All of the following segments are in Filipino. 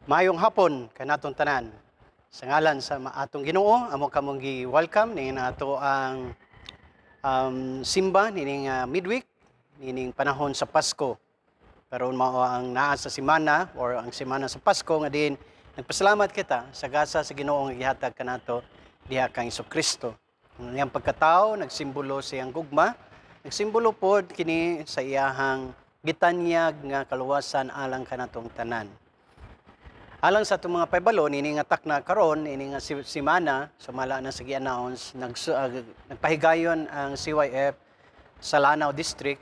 Maayong hapon kanatong tanan. Sa ngalan sa atong Ginoo, amo kamong gi-welcome ning ato ang simba nining midweek nining panahon sa Pasko. Karon mao ang naa sa semana or ang semana sa Pasko nga din nagpasalamat kita sa gasa sa Ginoo nga gihatag kanato diha kang Kristo. Ang iyang pagkatao nagsimbolo siyang gugma, nagsimbolo pod kini sa iyahang gitanyag nga kaluwasan alang kanatong tanan. Alang sa itong mga paibalo, ini nga takna karon, ini nga simana, sumala na sa gi-announce, nagpahigayon ang CYF sa Lanao District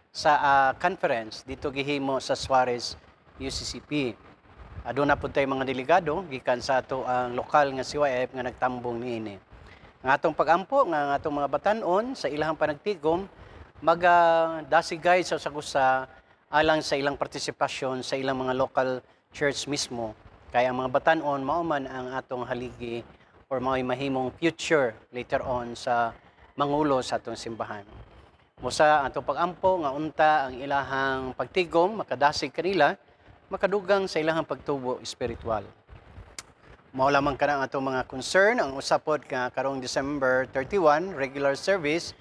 sa conference dito gihimo sa Suarez UCCP. Aduna pud tay mga delegado gikan sa ato ang lokal nga CYF nga nagtambong niini. Ang atong pagampo nga ang atong mga batan-on sa ilahang panagtigom magasigay sa usa alang sa ilang partisipasyon sa ilang mga local church mismo. Kaya ang mga batan-on mao man ang atong haligi or mao'y mahimong future later on sa mangulo sa atong simbahan. Musa ang atong pagampo nga unta ang ilahang pagtigom makadasig kanila makadugang sa ilahang pagtubo espiritual. Mao lamang kana ang atong mga concern ang usapod nga karong December 31 regular service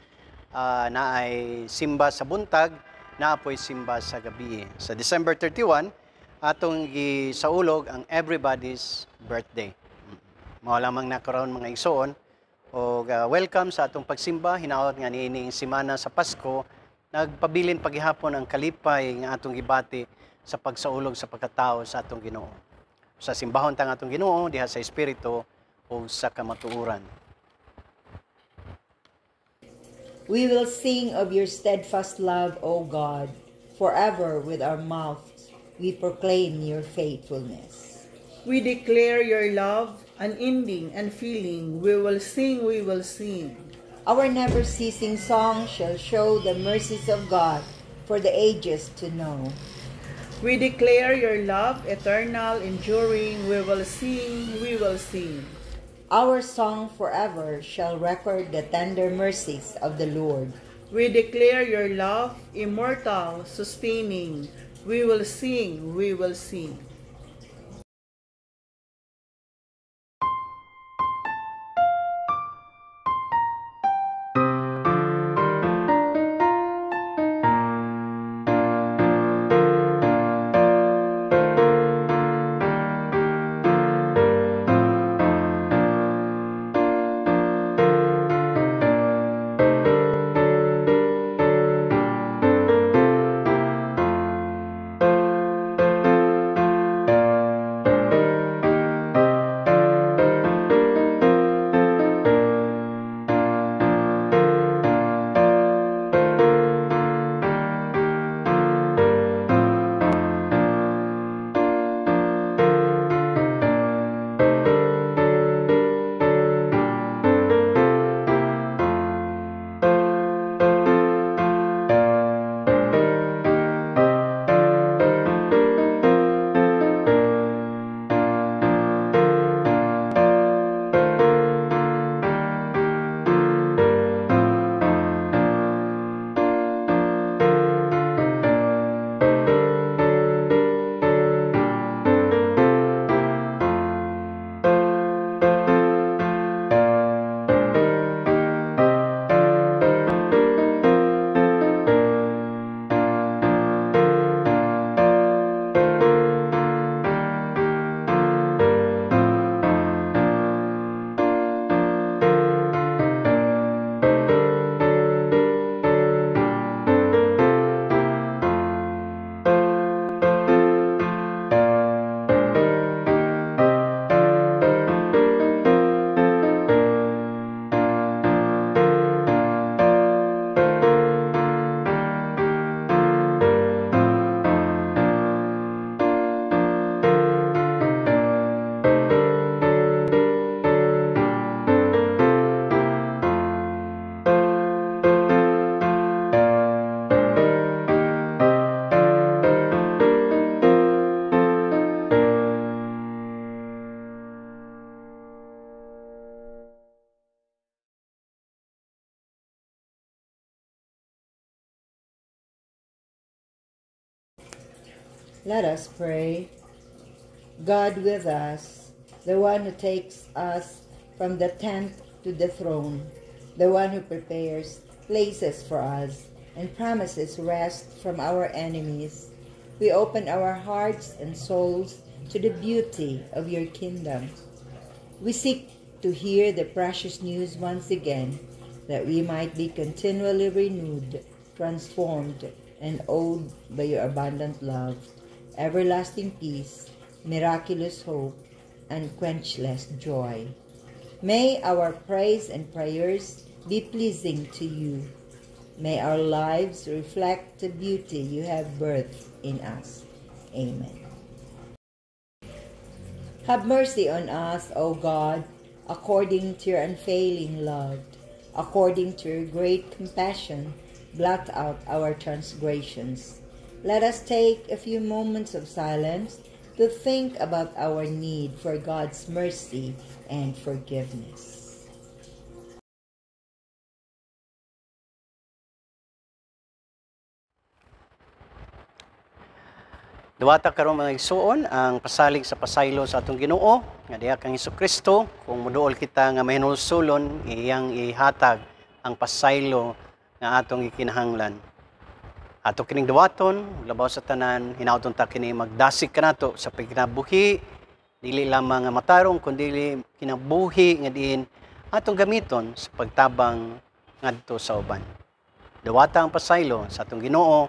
na ay simba sa buntag na apoy simba sa gabi. Sa December 31 atong gisaulog ang everybody's birthday. Mao lamang na karon mga igsoon o welcome sa atong pagsimba hinaot nga niining semana sa Pasko nagpabilin paghihapon ang kalipay nga atong gibati sa pagsaulog sa pagkatao sa atong Ginoo. Sa simbahon tang atong Ginoo diha sa espiritu o sa kamatuoran. We will sing of your steadfast love, O God, forever with our mouths. We proclaim your faithfulness. We declare your love, unending and feeling. We will sing, we will sing. Our never-ceasing song shall show the mercies of God for the ages to know. We declare your love, eternal, enduring. We will sing, we will sing. Our song forever shall record the tender mercies of the Lord. We declare your love, immortal, sustaining. We will sing, we will sing. Let us pray. God with us, the one who takes us from the tent to the throne, the one who prepares places for us and promises rest from our enemies. We open our hearts and souls to the beauty of your kingdom. We seek to hear the precious news once again, that we might be continually renewed, transformed, and awed by your abundant love, everlasting peace, miraculous hope, and quenchless joy. May our praise and prayers be pleasing to you. May our lives reflect the beauty you have birthed in us. Amen. Have mercy on us, O God, according to your unfailing love. According to your great compassion, blot out our transgressions. Let us take a few moments of silence to think about our need for God's mercy and forgiveness. Duwata karon mga igsuon ang pasalig sa pasaylo sa atong Ginoo nga diha kang Hesukristo. Kung moduol kita nga mahinulsulon, iyang ihatag ang pasaylo nga atong gikinahanglan. Ato kining duwaton, labaw sa tanan, hinauton ta kini magdasig kanato sa pagkinabuhi, dili lamang nga matarong kundi kinabuhi nga diin atong gamiton sa pagtabang ngadto sa uban. Duwata ang pasaylo sa atong Ginoo,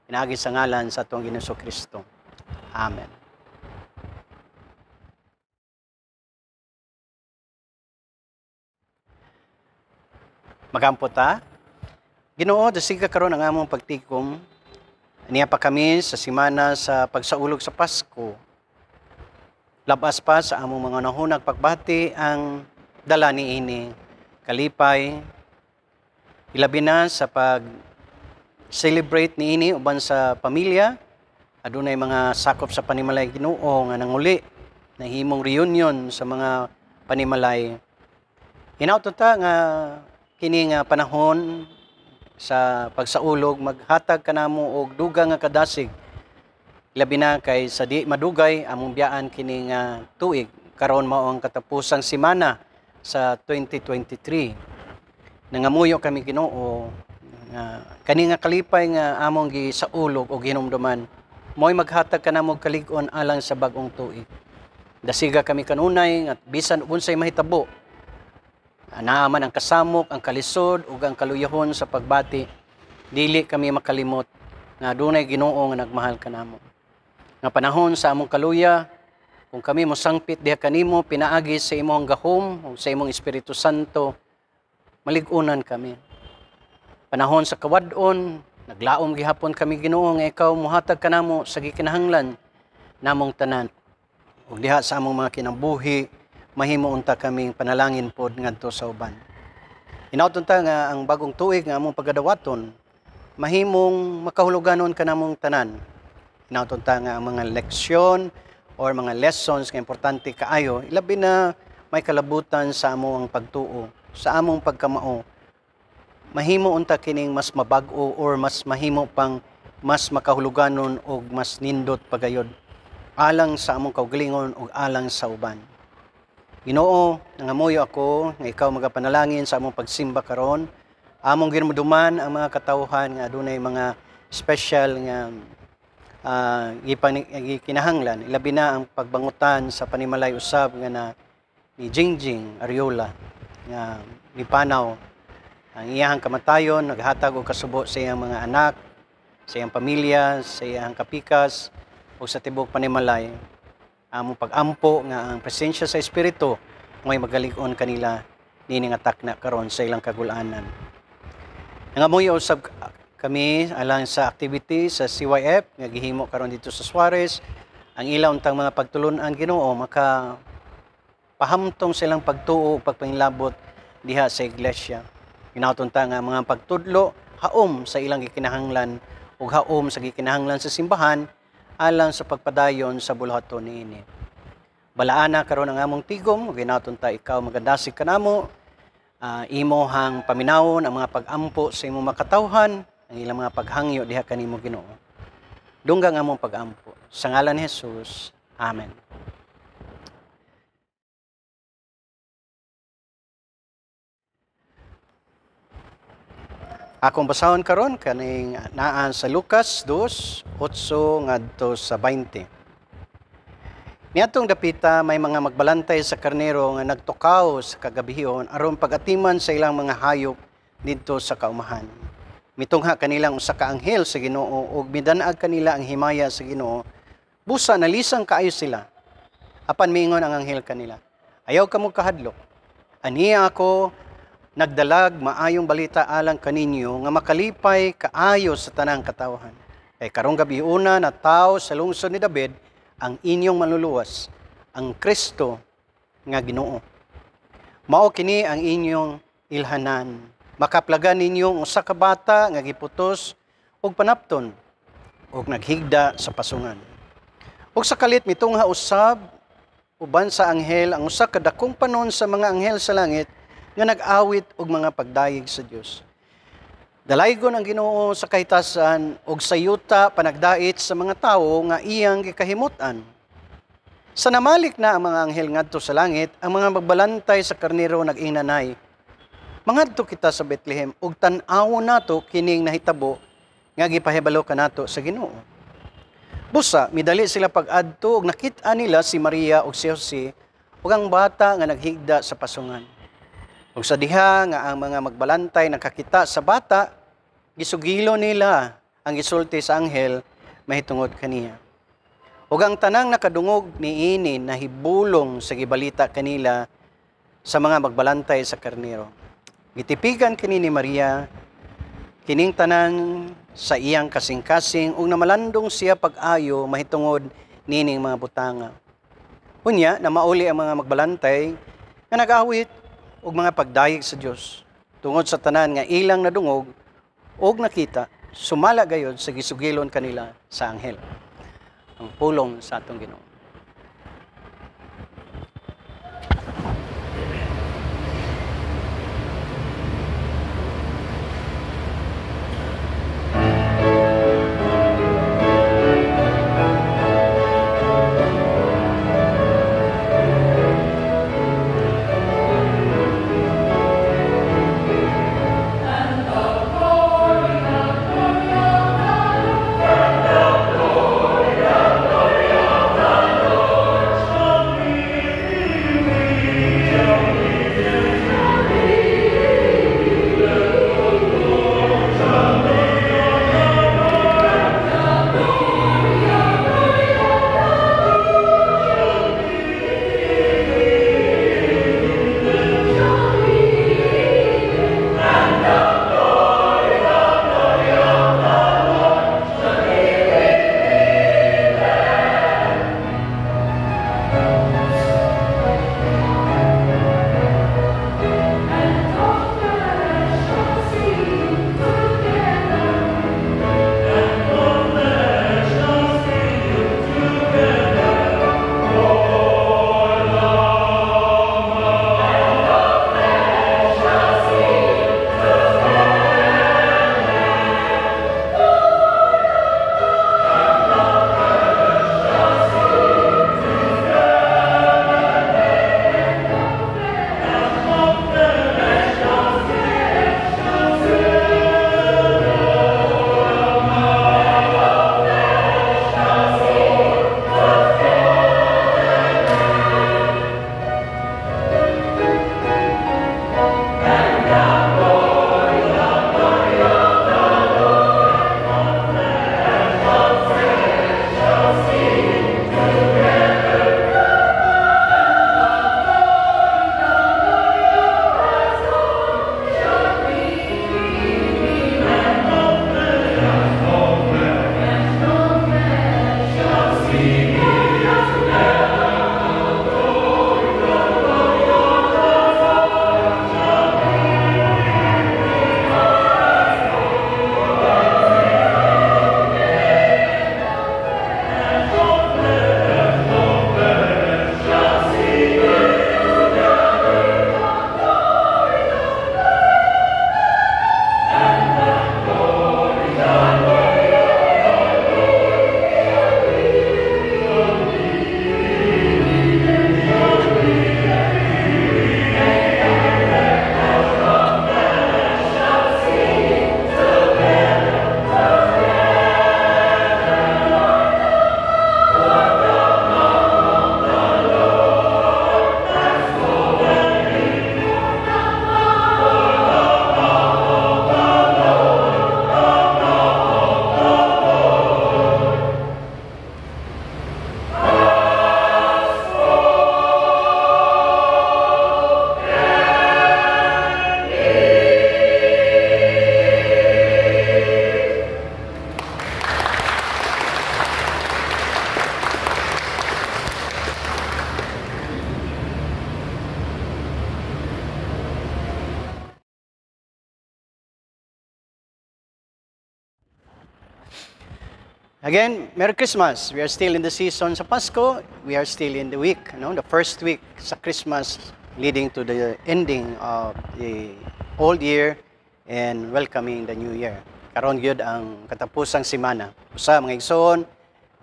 pinagi sa ngalan sa atong Ginoo Kristo. Amen. Magampo ta. Ginoo, dasiga karon ang among pagtikom. Aniya pa kami sa simana sa pagsaulog sa Pasko. Labas pa sa among mga nahunag pagbati ang dala niini, kalipay, ilabi na sa pag-celebrate niini uban sa pamilya. Adunay mga sakop sa panimalay Ginoo nga nanguli, nahimong reunion sa mga panimalay. Hinauton ta nga kini nga panahon sa pagsaulog maghatag kanamo og dugang nga kadasig, labi na kay sa di madugay among biyaan kini nga tuig karon mao ang katapusang semana sa 2023. Nangamuyo kami Ginoo kani nga kalipay nga among gisaulog og hinumduman mo'y maghatag kanamo og kalig-on alang sa bag-ong tuig. Dasiga kami kanunay nga bisan unsay mahitabo, naaman ang kasamok, ang kalisod, ug ang kaluyahon sa pagbati, dili kami makalimot nga adunay Ginoo nga nagmahal kanamo. Nga panahon sa among kaluya, kung kami mosangpit diha kanimo, pinaagi sa imong gahom ug sa imong Espiritu Santo, malig-unan kami. Panahon sa kawad-on, naglaom gihapon kami Ginoo nga ikaw mohatag kanamo sa gikinahanglan namong tanan. Ug diha sa among mga kinabuhi, mahimo unta kaming panalangin pod ngadto sa uban. Hinauton ta nga ang bagong tuig nga among pagadawaton mahimong makahuluganon kanamong tanan. Hinauton ta nga ang mga leksyon or mga lessons nga importante kaayo, ilabi na may kalabutan sa among pagtuo, sa among pagkamao. Mahimo unta kining mas mabag-o or mas mahimo pang mas makahuluganon og mas nindot pagayod alang sa among kaugalingon ug alang sa uban. Ginoo, nangamuyo ako nga ikaw magapanalangin sa among pagsimba karon. Among ginumuduman ang mga katawhan nga adunay mga special nga gikinahanglan. Ilabi na ang pagbangutan sa panimalay usab nga na ni Jingjing Ariola nga mipanaw ang iyang kamatayon, naghatag og kasubo sa iyang mga anak, sa iyang pamilya, sa iyang kapikas o sa tibok panimalay. Among pag-ampo nga ang presensya sa Espiritu may magalig-on kanila nining atakna karon sa ilang kagulanan. Nangamuyo usab kami alang sa activity sa CYF nga gihimo karon dito sa Suarez. Ang ilaw untang mga pagtulon-an Ginoo maka pahamtong silang pagtuo ug pagpangilabot diha sa iglesia. Hinauton ta nga mga pagtudlo haom sa ilang gikinahanglan ug haom sa gikinahanglan sa simbahan alang sa pagpadayon sa buluhaton niini. Balaana karon ang among tigom ug hinauton ta ikaw magadasig kanamo, imohang paminawon ang mga pag-ampo sa imong makatawhan, ang ilang mga paghangyo diha kanimo Ginoo. Dunggang among pag-ampo sa ngalan ni Jesus. Amen. Akong basahon karon kaning naa sa Lucas 2:8 ngadto sa 20. Niadtong dapita may mga magbalantay sa karnero nga nagtukaw sa kagabihon aron pagatiman sa ilang mga hayop didto sa kaumahan. Mitungha kanilang usa ka anghel sa Ginoo ug midan-ag kanila ang himaya sa Ginoo. Busa nalisang kaayo sila. Apan miingon ang anghel kanila, ayaw kamo kahadlok. Aniya ako nagdalag maayong balita alang kaninyo nga makalipay kaayo sa tanang katawhan. Kay karong gabi una na tao sa lungsod ni David ang inyong manluluwas, ang Kristo nga Ginoo. Mao kini ang inyong ilhanan. Makaplagan ninyong usa ka bata nga giputos og panapton ug naghigda sa pasungan. Ug sa kalit mitungha usab uban sa anghel ang usa ka dakong panon sa mga anghel sa langit nga nag-awit og mga pagdayeg sa Dios. Dalaygon ang Ginoo sa kahitasan ug sayuta panagdait sa mga tawo nga iyang gikahimutan. Sa namalik na ang mga anghel ngadto sa langit, ang mga magbalantay sa karnero nag-ingnanay. Mangadto kita sa Bethlehem ug tan-awon nato kining nahitabo nga gipahibalo kanato sa Ginoo. Busa midali sila pag-adto ug nakit-a nila si Maria ug si Jose ug ang bata nga naghigda sa pasungan. Ug sa diha nga ang mga magbalantay nakakita sa bata, gisugilo nila ang gisulti sa anghel mahitungod kaniya. Ug ang tanang nakadungog niini nahibulong sa gibalita kanila sa mga magbalantay sa karnero. Gitipigan kini ni Maria kining tanan sa iyang kasing-kasing ug namalandong siya pag-ayo mahitungod nining mga butanga. Unya na mauli ang mga magbalantay nga nag-awit ug mga pagdayeg sa Dios tungod sa tanan nga ilang nadungog ug nakita sumala gayud sa gisugilon kanila sa anghel. Ang pulong sa atong Ginoo. Gloria, Again, Merry Christmas. We are still in the season sa Pasko. We are still in the week, the first week sa Christmas leading to the ending of the old year and welcoming the new year. Karon gyud ang katapusang semana. Usa mga igsoon,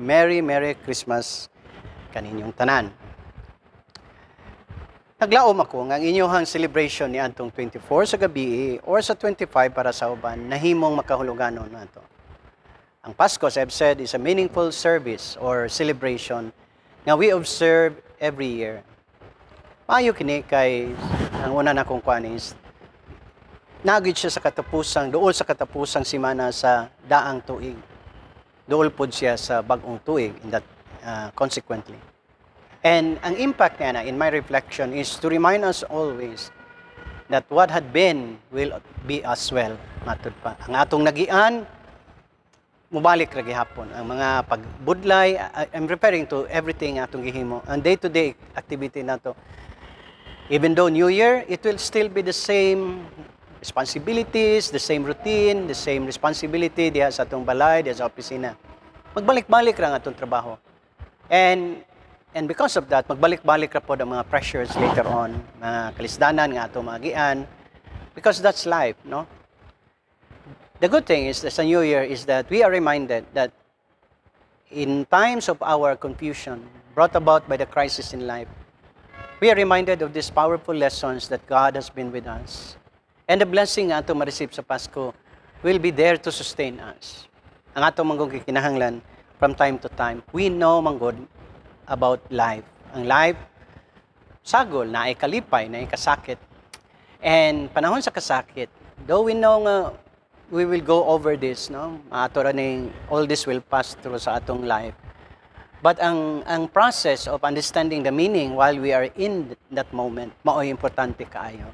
Merry Christmas kaninyong tanan. Naglaom ako nga ang inyong celebration ni atong 24 sa gabi or sa 25 para sa uban nahimong makahuluganon nato. Ang Pasko, as I've said, is a meaningful service or celebration nga we observe every year. Maayo kini kay ang una na kong kuan is nagid siya sa katapusang, duol sa katapusang semana sa daang tuig. Duol pod siya sa bag-ong tuig in that consequently. And ang impact niya na in my reflection is to remind us always that what had been will be as well. Matud pa. Ang atong nagian, mubalik ra gihapon ang mga pagbudlay. I'm referring to everything atong gihimo ang day-to-day activity nato. Even though New Year, it will still be the same responsibilities, the same routine, the same responsibility diha sa atong balay, diha sa opisina. Magbalik-balik ra ang atong trabaho. And because of that, magbalik-balik ra pod ang mga pressures later on, mga kalisdanan nga atong magian, because that's life, no? The good thing is that sa New Year is that we are reminded that in times of our confusion brought about by the crisis in life, we are reminded of these powerful lessons that God has been with us. And the blessing nga atong ma-receive sa Pasko will be there to sustain us. Ang atong manggong kinahanglan from time to time, we know manggod about life. Ang life, sagol, na ay kalipay, na ay kasakit. And panahon sa kasakit, though we know nga we will go over this, no? Ato ra ning all this will pass through sa atong life. But ang process of understanding the meaning while we are in that moment, mao'y importante kaayo.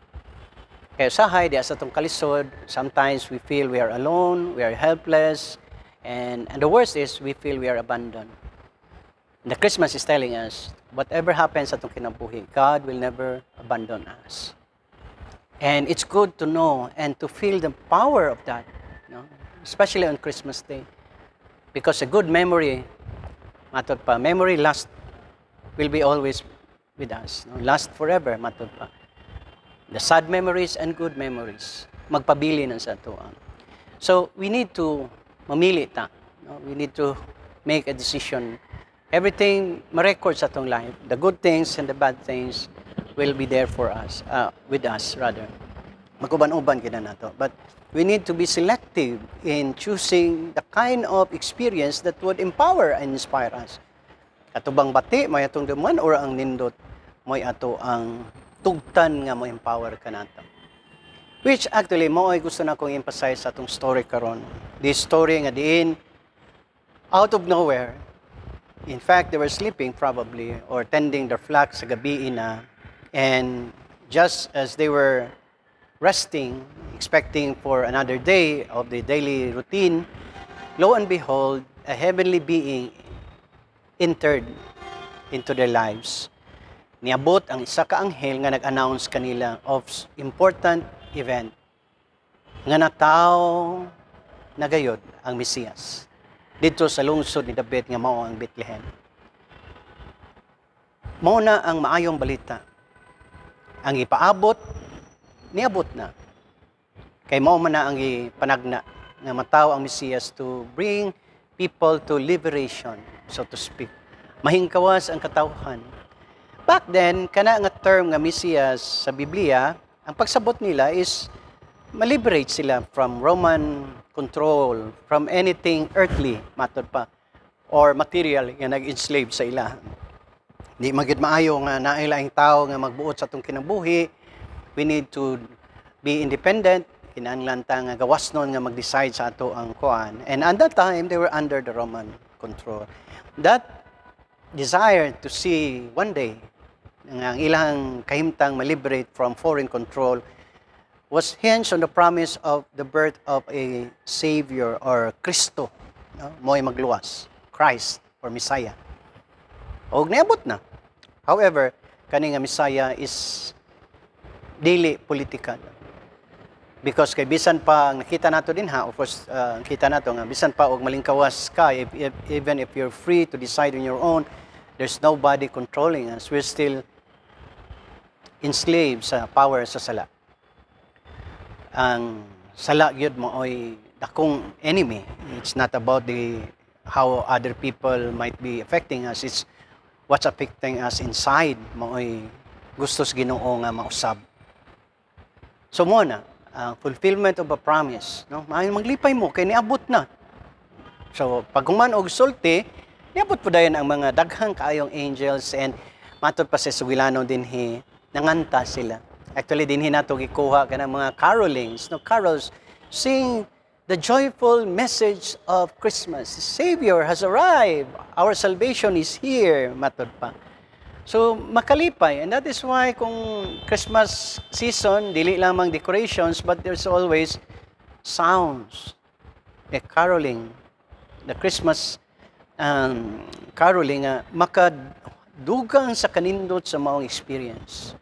Kaya usahay di sa atong kalisod, sometimes we feel we are alone, we are helpless, and the worst is we feel we are abandoned. The Christmas is telling us, whatever happens sa atong kinabuhi, God will never abandon us. And it's good to know and to feel the power of that, especially on Christmas Day. Because a good memory, matod pa, memory will be always with us. Last forever, matod pa. The sad memories and good memories, magpabili ng sa atuang. So, we need to mamili ta. We need to make a decision. Everything ma-record sa atong life, the good things and the bad things, will be there for us, with us rather. Maguban-uban kita na to. But we need to be selective in choosing the kind of experience that would empower and inspire us. Katubang bati, may atong duman, or ang nindot, may ato ang tugtan nga mo empower ka nato. Which actually, mo ay gusto na kong emphasize sa atong story karon. This story nga diin, out of nowhere, in fact, they were sleeping probably, or tending their flock sa gabi na. And just as they were resting, expecting for another day of the daily routine, lo and behold, a heavenly being entered into their lives. Niabot ang isa ka anghel nga nag-announce kanila of important event. Nga nataw nagayod ang Mesiyas dito sa lungsod ni David nga mao ang Bethlehem. Mao na ang maayong balita. Ang ipaabot, niabot na. Kay mao man na ang ipanagna nga mataw ang Mesiyas to bring people to liberation, so to speak. Mahingkawas ang katawhan. Back then, kana nga term nga Mesiyas sa Biblia, ang pagsabot nila is ma-liberate sila from Roman control, from anything earthly, matod pa, or material nga nag-enslave sa ila. Di magid maayo nga nailaing tao nga magbuot sa atong kinabuhi. We need to be independent. Kinahanglan ta nga gawasnon nga mag-decide sa ato ang kuan. And at that time, they were under the Roman control. That desire to see one day nga ang ilang kahimtang ma-liberate from foreign control was hinged on the promise of the birth of a Savior or Kristo. Mo'y magluwas. Christ or Messiah. O niabot na. However, kani nga Messiah is dili political. Because kay bisan pa ang nakita nato din ha, of course, kita nato nga bisan pa og malingkawas ka, even if you're free to decide on your own, there's nobody controlling us. We're still enslaved sa power sa sala. Ang sala gyud mo ay dakong enemy. It's not about how other people might be affecting us. It's what's affecting us inside mo ay gustos Ginoo nga mausab. So mo na, fulfillment of a promise, no? Maglipay mo kay niabot na. So pag human og sulti, niabot po dayon ang mga daghang kaayong angels, and matod pa sa Sugilano dinhi nanganta sila. Actually dinhi nato gikuha kanang mga carolings, no, carols sing the joyful message of Christmas. The Savior has arrived. Our salvation is here, matod pa. So, makalipay. And that is why kung Christmas season, dili lamang decorations, but there's always sounds. The caroling, the Christmas caroling, makadugang sa kanindot sa maong experience.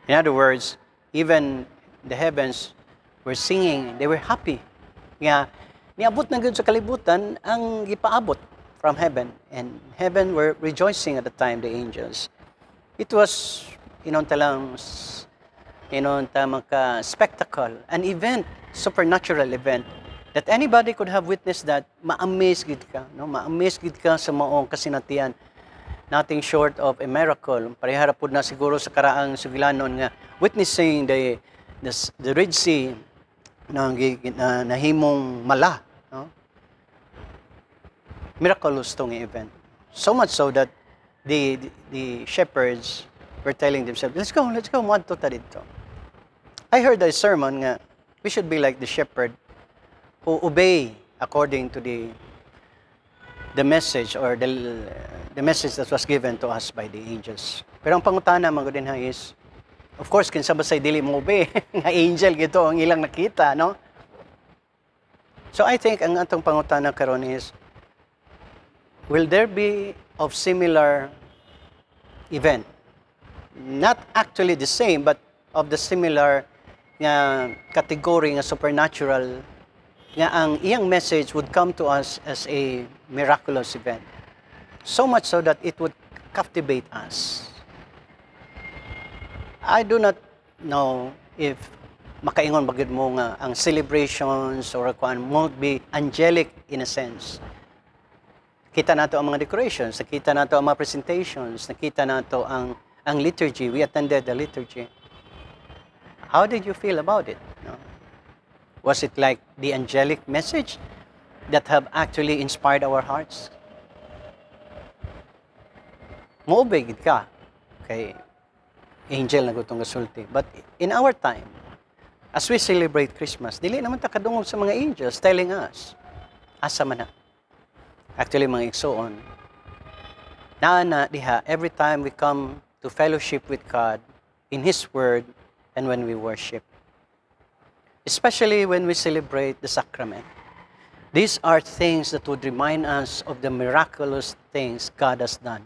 In other words, even the heavens were singing, they were happy. Nga, niabot na gud sa kalibutan ang gipaabot from heaven, and heaven were rejoicing at the time, the angels. It was, spectacle, an event, supernatural event, that anybody could have witnessed that, ma-amaze gid ka, no? Ma-amaze gid ka sa maong kasinatian. Nothing short of a miracle. Parehara pud na siguro sa karaang Sugilanon nga witnessing the Red Sea na nahimong mala, no? Miraculous tong event. So much so that the shepherds were telling themselves, let's go, madto ta dito. I heard a sermon nga we should be like the shepherd who obey according to the message, or the message that was given to us by the angels. Pero ang pangutana man gud dinha is, of course, kinsa ba say dili mo obey? Nga angel gito ang ilang nakita, no? So I think ang atong pangutana karon is, will there be of similar event? Not actually the same, but of the similar nga category nga supernatural, nga ang iyang message would come to us as a miraculous event. So much so that it would captivate us. I do not know if makaingon bagid mo nga ang celebrations or kuan would be angelic in a sense. Kita nato ang mga decorations, nakita nato ang mga presentations, nakita nato ang liturgy. We attended the liturgy. How did you feel about it? No? Was it like the angelic message that have actually inspired our hearts? Moobay gid ka kay angel na gutong gasulti. But in our time, as we celebrate Christmas, dili naman ta kadungog sa mga angels telling us, asa man na. Actually, mga igsoon, na diha, every time we come to fellowship with God in His Word and when we worship. Especially when we celebrate the sacrament. These are things that would remind us of the miraculous things God has done.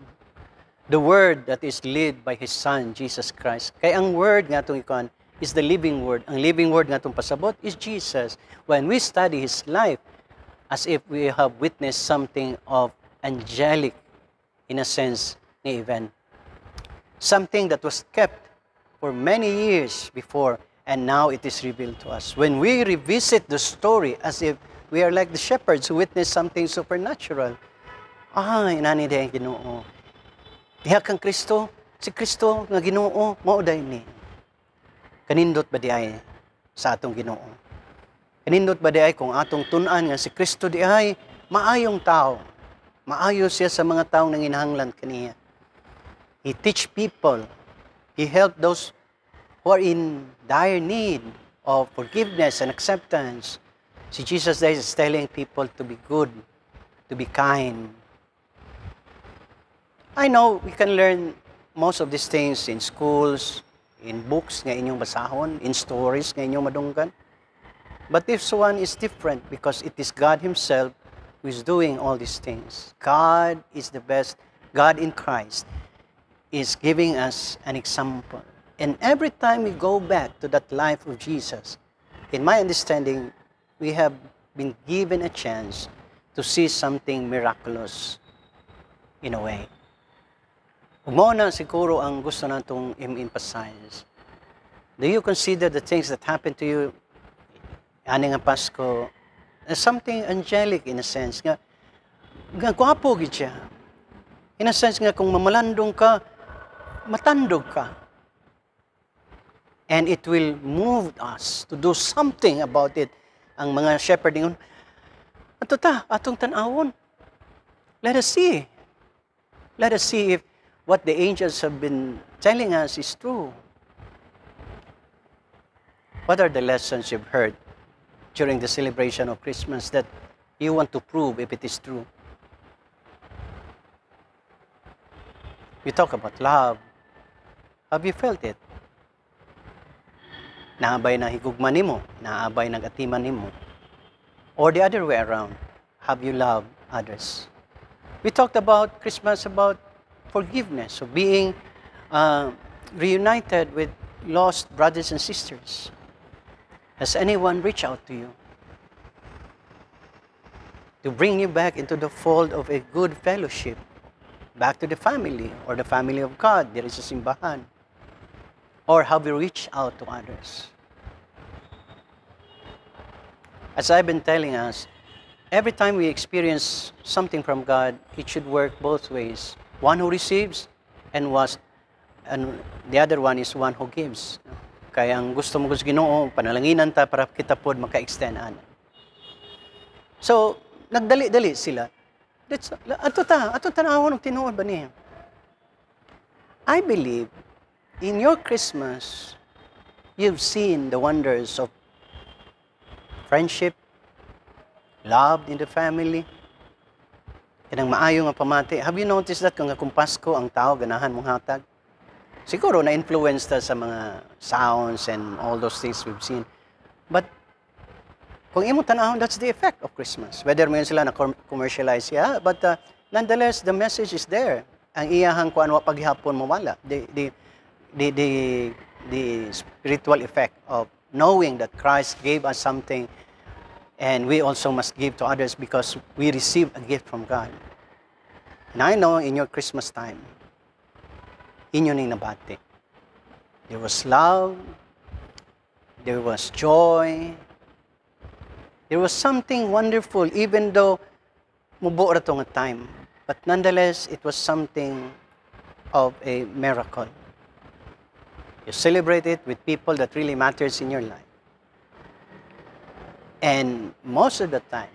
The Word that is led by His Son, Jesus Christ. Kaya ang Word nga itong ikuan is the living Word. Ang living Word nga itong pasabot is Jesus. When we study His life, as if we have witnessed something of angelic, in a sense, na event. Something that was kept for many years before, and now it is revealed to us. When we revisit the story as if we are like the shepherds who witnessed something supernatural, inani diha Ginoo. Diha kang Kristo, si Kristo nga Ginoo, mao day ni. Kanindot ba di ay sa atong Ginoo? Kanindot ba di ay kung atong tun-an nga si Kristo di ay maayong tao. Maayo siya sa mga taong nanginahanglan kaniya. He teach people. He help those who are in dire need of forgiveness and acceptance. Si Jesus is telling people to be good, to be kind. I know we can learn most of these things in schools, in books nga inyong basahon, in stories nga inyong madunggan. But this one is different because it is God Himself who is doing all these things. God is the best. God in Christ is giving us an example. And every time we go back to that life of Jesus, in my understanding, we have been given a chance to see something miraculous in a way. Mo na siguro ang gusto natong i-emphasize. Do you consider the things that happened to you ani nga Pasko as something angelic in a sense nga gwapo gid siya. In a sense nga kung mamalandong ka, matandog ka. And it will move us to do something about it. Ang mga shepherding, ato ta, atong tanawon. Let us see. Let us see if what the angels have been telling us is true. What are the lessons you've heard during the celebration of Christmas that you want to prove if it is true? You talk about love. Have you felt it? Naabay na higugman nimo, naabay nagatiman nimo. Or the other way around, have you loved others? We talked about Christmas, about forgiveness, of being reunited with lost brothers and sisters. Has anyone reached out to you to bring you back into the fold of a good fellowship, back to the family or the family of God? There is a simbahan. Or have you reached out to others? As I've been telling us, every time we experience something from God, it should work both ways. One who receives and the other one is one who gives. Kaya ang gusto mo sa Ginoo, panalanginan ta para kita pod maka-extend ana. So, nagdali-dali sila. Ato tanawon og tinuod ba niya? I believe in your Christmas, you've seen the wonders of friendship, love in the family, and ang maayo nga pamati. Have you noticed that kung Pasko ang tao ganahan mong hatag? Siguro na-influence ta sa mga sounds and all those things we've seen. But kung imo tanahon, that's the effect of Christmas. Whether mo yun sila na-commercialize, yeah, but nonetheless, the message is there. Ang iyahang kung ano paghihapon mawala. The spiritual effect of knowing that Christ gave us something and we also must give to others because we receive a gift from God. And I know in your Christmas time, inyo ning nabati. There was love, there was joy, there was something wonderful even though mubo ra to nga time. But nonetheless, it was something of a miracle. You celebrate it with people that really matters in your life. And most of the time,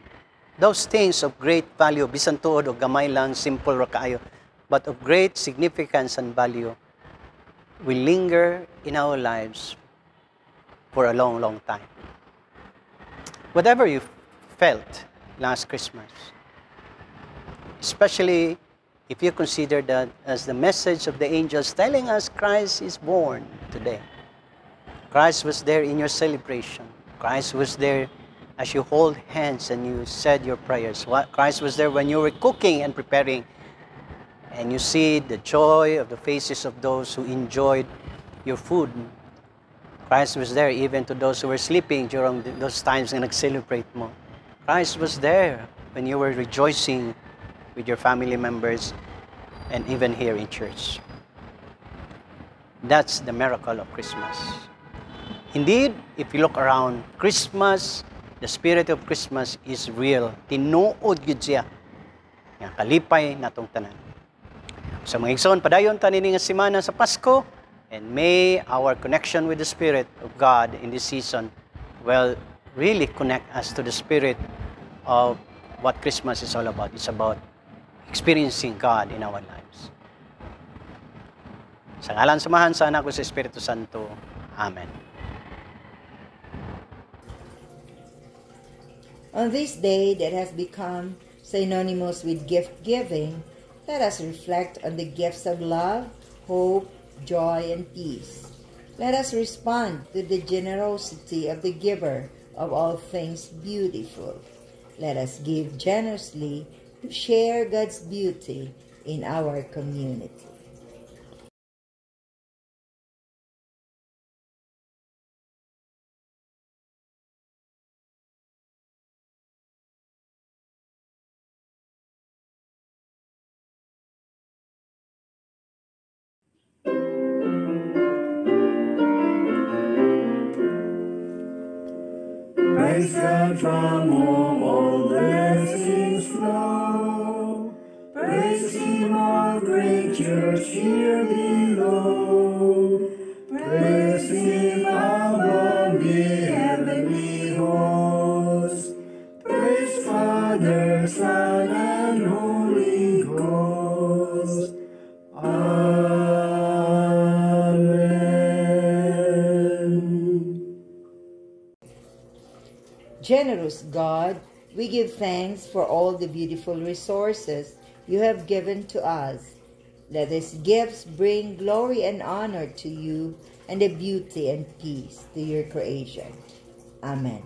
those things of great value, bisan tuod o gamay lang, simple ra kaayo, but of great significance and value, will linger in our lives for a long, long time. Whatever you felt last Christmas, especially if you consider that as the message of the angels telling us Christ is born today. Christ was there in your celebration. Christ was there as you hold hands and you said your prayers. Christ was there when you were cooking and preparing. And you see the joy of the faces of those who enjoyed your food. Christ was there even to those who were sleeping during those times na nag-celebrate mo. Christ was there when you were rejoicing with your family members and even here in church. That's the miracle of Christmas. Indeed, if you look around, Christmas, the spirit of Christmas is real. Tinuod gyud siya. Nga kalipay natong tanan. So mga igsoon, padayon ta nini nga semana sa Pasko, and may our connection with the Spirit of God in this season will really connect us to the spirit of what Christmas is all about. It's about experiencing God in our lives. Sa ngalan samahan sa anak ko sa Espiritu Santo. Amen. On this day that has become synonymous with gift-giving, let us reflect on the gifts of love, hope, joy, and peace. Let us respond to the generosity of the giver of all things beautiful. Let us give generously to share God's beauty in our community. Praise God from whom all blessings flow. Praise Him, all creatures here below. Praise Him above the heavenly host. Praise Father, Son, and Holy Ghost. Amen. Generous God, we give thanks for all the beautiful resources you have given to us. Let these gifts bring glory and honor to you and the beauty and peace to your creation. Amen.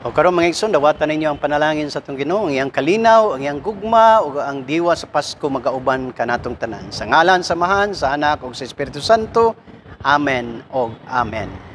O karon mga igsoon, dawatan ninyo ang panalangin sa atong Ginoo, ang iyang kalinaw, ang iyang gugma ug ang diwa sa Pasko magauban kanatong tanan. Sa ngalan, samahan sa Anak ug sa Espiritu Santo. Amen og amen.